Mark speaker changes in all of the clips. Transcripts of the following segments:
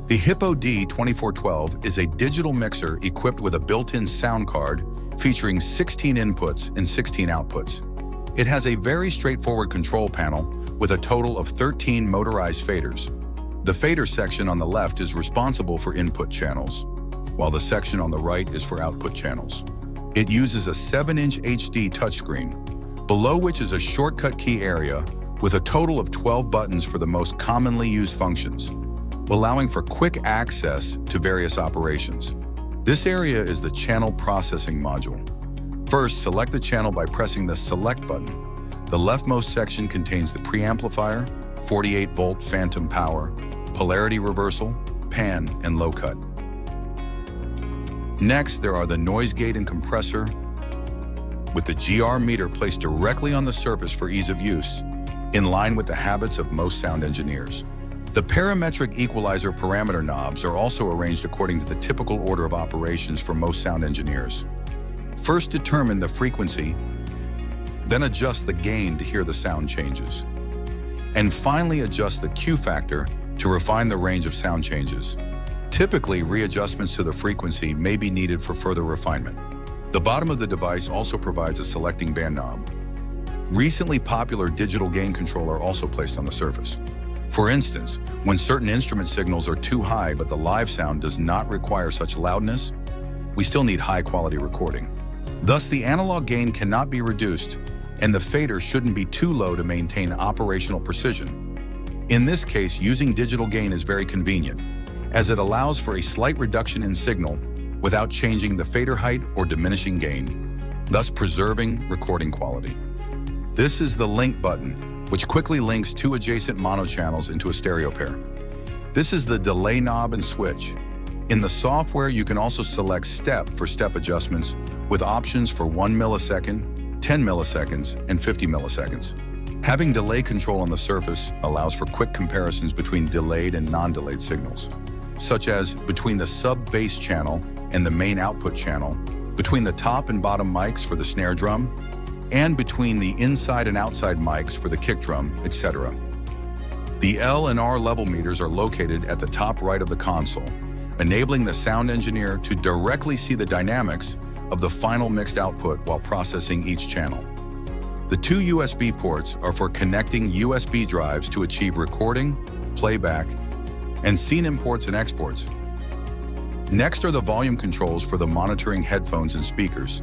Speaker 1: The Hippo D2412 is a digital mixer equipped with a built-in sound card featuring 16 inputs and 16 outputs. It has a very straightforward control panel with a total of 13 motorized faders. The fader section on the left is responsible for input channels, while the section on the right is for output channels. It uses a 7-inch HD touchscreen, below which is a shortcut key area with a total of 12 buttons for the most commonly used functions, allowing for quick access to various operations. This area is the channel processing module. First, select the channel by pressing the Select button. The leftmost section contains the preamplifier, 48-volt phantom power, polarity reversal, pan, and low cut. Next, there are the noise gate and compressor, with the GR meter placed directly on the surface for ease of use, in line with the habits of most sound engineers. The parametric equalizer parameter knobs are also arranged according to the typical order of operations for most sound engineers. First, determine the frequency, then adjust the gain to hear the sound changes. And finally, adjust the Q factor to refine the range of sound changes. Typically, readjustments to the frequency may be needed for further refinement. The bottom of the device also provides a selecting band knob. Recently popular digital gain control are also placed on the surface. For instance, when certain instrument signals are too high but the live sound does not require such loudness, we still need high-quality recording. Thus, the analog gain cannot be reduced, and the fader shouldn't be too low to maintain operational precision. In this case, using digital gain is very convenient, as it allows for a slight reduction in signal without changing the fader height or diminishing gain, thus preserving recording quality. This is the Link button, which quickly links two adjacent mono channels into a stereo pair. This is the delay knob and switch. In the software, you can also select step for step adjustments with options for 1 millisecond, 10 milliseconds, and 50 milliseconds. Having delay control on the surface allows for quick comparisons between delayed and non-delayed signals, such as between the sub-bass channel and the main output channel, between the top and bottom mics for the snare drum, and between the inside and outside mics for the kick drum, etc. The L and R level meters are located at the top right of the console, enabling the sound engineer to directly see the dynamics of the final mixed output while processing each channel. The two USB ports are for connecting USB drives to achieve recording, playback, and scene imports and exports. Next are the volume controls for the monitoring headphones and speakers.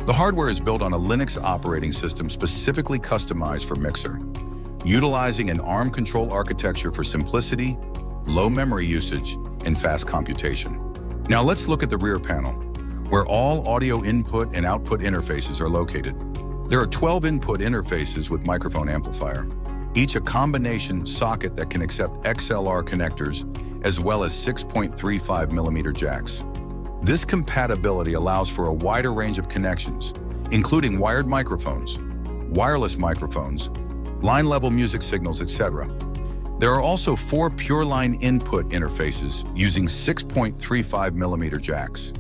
Speaker 1: The hardware is built on a Linux operating system specifically customized for Mixer, utilizing an ARM control architecture for simplicity, low memory usage, and fast computation. Now let's look at the rear panel, where all audio input and output interfaces are located. There are 12 input interfaces with microphone amplifier, each a combination socket that can accept XLR connectors as well as 6.35mm jacks. This compatibility allows for a wider range of connections, including wired microphones, wireless microphones, line-level music signals, etc. There are also 4 pure line input interfaces using 6.35mm jacks.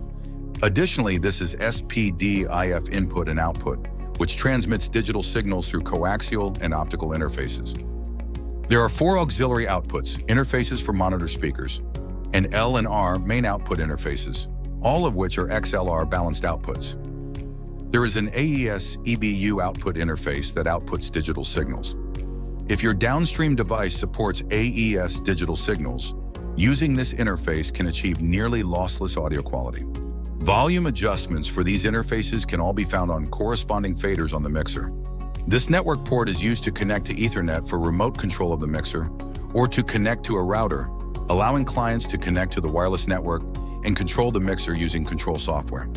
Speaker 1: Additionally, this is SPD-IF input and output, which transmits digital signals through coaxial and optical interfaces. There are 4 auxiliary outputs, interfaces for monitor speakers, and L and R main output interfaces, all of which are XLR balanced outputs. There is an AES EBU output interface that outputs digital signals. If your downstream device supports AES digital signals, using this interface can achieve nearly lossless audio quality. Volume adjustments for these interfaces can all be found on corresponding faders on the mixer. This network port is used to connect to Ethernet for remote control of the mixer, or to connect to a router, allowing clients to connect to the wireless network and control the mixer using control software.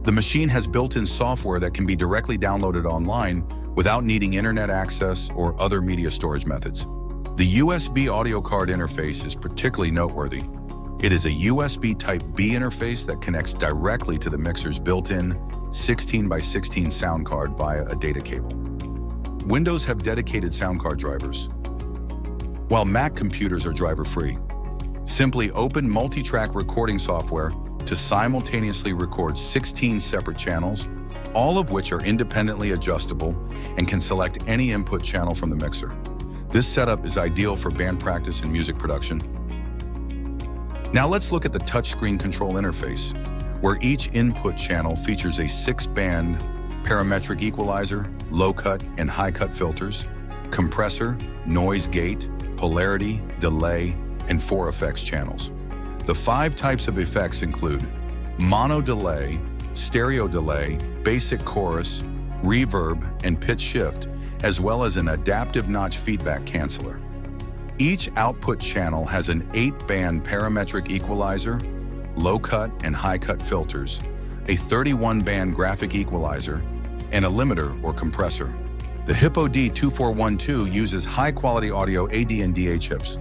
Speaker 1: The machine has built-in software that can be directly downloaded online without needing internet access or other media storage methods. The USB audio card interface is particularly noteworthy. It is a USB Type-B interface that connects directly to the mixer's built-in 16x16 sound card via a data cable. Windows have dedicated sound card drivers, while Mac computers are driver-free. Simply open multi-track recording software to simultaneously record 16 separate channels, all of which are independently adjustable and can select any input channel from the mixer. This setup is ideal for band practice and music production. Now let's look at the touchscreen control interface, where each input channel features a 6-band parametric equalizer, low-cut and high-cut filters, compressor, noise gate, polarity, delay, and 4 effects channels. The 5 types of effects include mono delay, stereo delay, basic chorus, reverb, and pitch shift, as well as an adaptive notch feedback canceller. Each output channel has an 8-band parametric equalizer, low-cut and high-cut filters, a 31-band graphic equalizer, and a limiter or compressor. The Hippo D2412 uses high-quality audio AD and DA chips,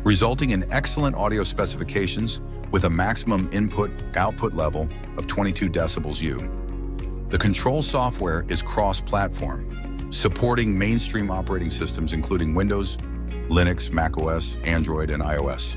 Speaker 1: resulting in excellent audio specifications with a maximum input-output level of 22 decibels U. The control software is cross-platform, supporting mainstream operating systems including Windows, Linux, macOS, Android, and iOS.